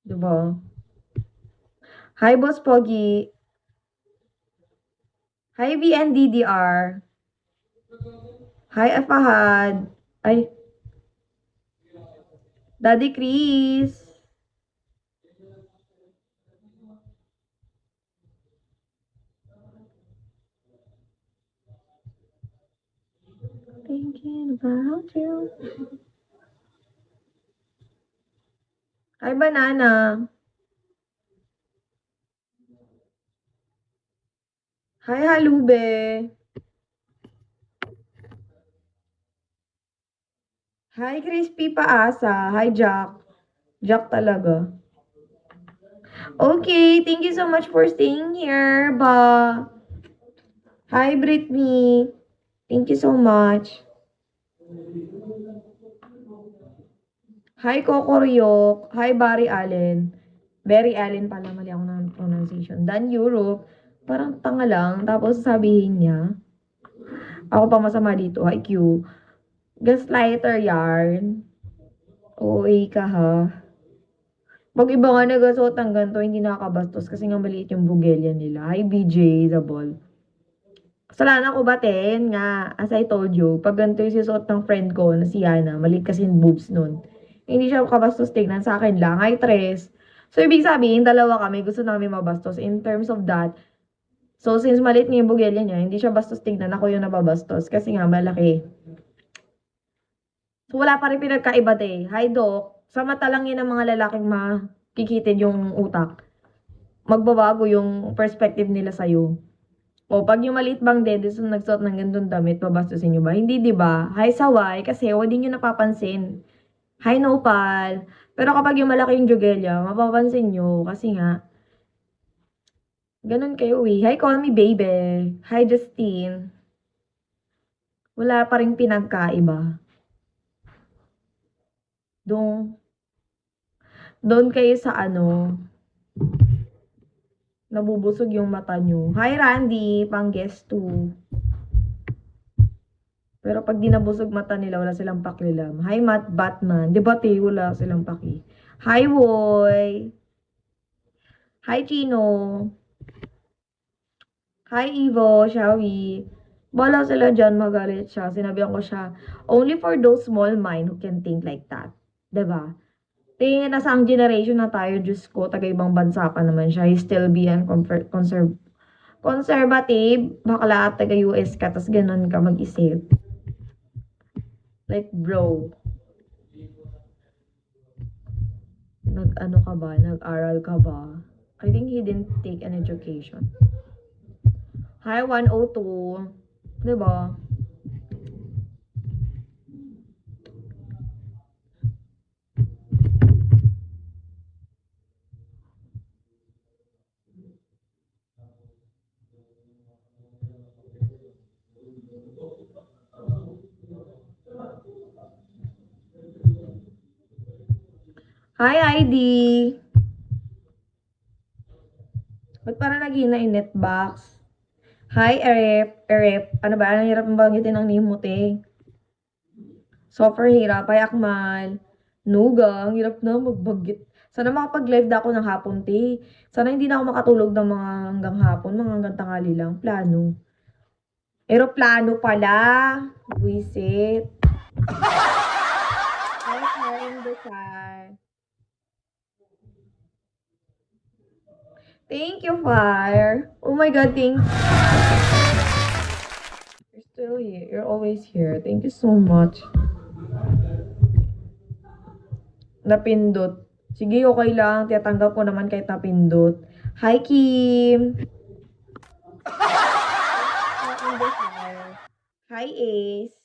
Diba? Hi, Boss Pogi. Hi, VNDDR. Hi, Afahad. Ay, Daddy Chris. Thinking about you. Hi, Banana. Hi, Halube. Hi, Crispy Paasa. Hi, Jack. Jack talaga. Okay, thank you so much for staying here, ba. Hi, Brittany. Thank you so much. Hi, Coco Ryok. Hi, Barry Allen. Barry Allen pala, mali ako ng pronunciation. Dan Europe. Parang tanga lang. Tapos sabihin niya, ako pa masama dito. Hi, Q. Gaslighter yarn. OA ka ha. Pag iba nga nagasuot ng ganito, hindi nakakabastos kasi nga maliit yung bugelya nila. Hi, BJ, the ball. Kasalanan ko ba, Ten? Nga, as I told you, pag ganito yung sisuot ng friend ko na si Yana, maliit kasi yung boobs nun. Hindi siya kabastos tignan sa akin lang. Hi, Tres. So, ibig sabihin, dalawa kami, gusto namin mabastos. In terms of that, so since maliit nga yung bugelya niya, hindi siya bastos tignan, ako yung nababastos. Kasi nga, malaki. So, wala pa rin pinagkaiba, te. Hi, Doc. Sa mata lang yun ng mga lalaking makikitid yung utak. Magbabago yung perspective nila sa'yo. O, pag yung maliit bang Dennis na nagsuot ng gandong damit, babastusin nyo ba? Hindi, di ba? Hi, Saway, kasi hindi nyo napapansin. Hi, Nopal. Pero kapag yung malaki yung Jogelia, mapapansin nyo, kasi nga, ganun kayo eh. Hi, call me baby. Hi, Justine. Wala pa rin pinagkaiba. Doon kayo sa ano, nabubusog yung mata nyo. Hi, Randy, pang guest 2. Pero pag di nabusog mata nila, wala silang pakialam. Hi, Matt Batman. Di ba, te? Wala silang paki. Hi, Woy. Hi, Chino. Hi, Ivo. Shawi. Bala sila dyan, magalit siya. Sinabihan ko siya, only for those small mind who can think like that. Diba? Tingin na sa ang generation na tayo, Diyos ko, taga-ibang bansa pa naman siya. He still be an conservative, bakla at taga-US ka, tas ganun ka mag-isip. Like, bro, nag-ano ka ba? Nag-aral ka ba? I think he didn't take an education. Hi, 102. Diba? Hi, ID. Ba't parang naging na netbox? Hi, Erep. Ano ba? Ang hirap mabangitin ang name mo, te. Sofer hirap. Hi, Akmal. Nuga. Ang hirap na magbagit. Sana makapag-live na ako ng hapon, te. Sana hindi na ako makatulog ng mga hanggang hapon. Mga hanggang tanghali lang. Plano. Aeroplano pala. Buisit. Hi, Karen Desai. Thank you, Fire. Oh my God, thank you. You're still here. You're always here. Thank you so much. Napindot. Sige, okay lang. Tiyatanggap ko naman kahit napindot. Hi, Kim. Hi, Ace.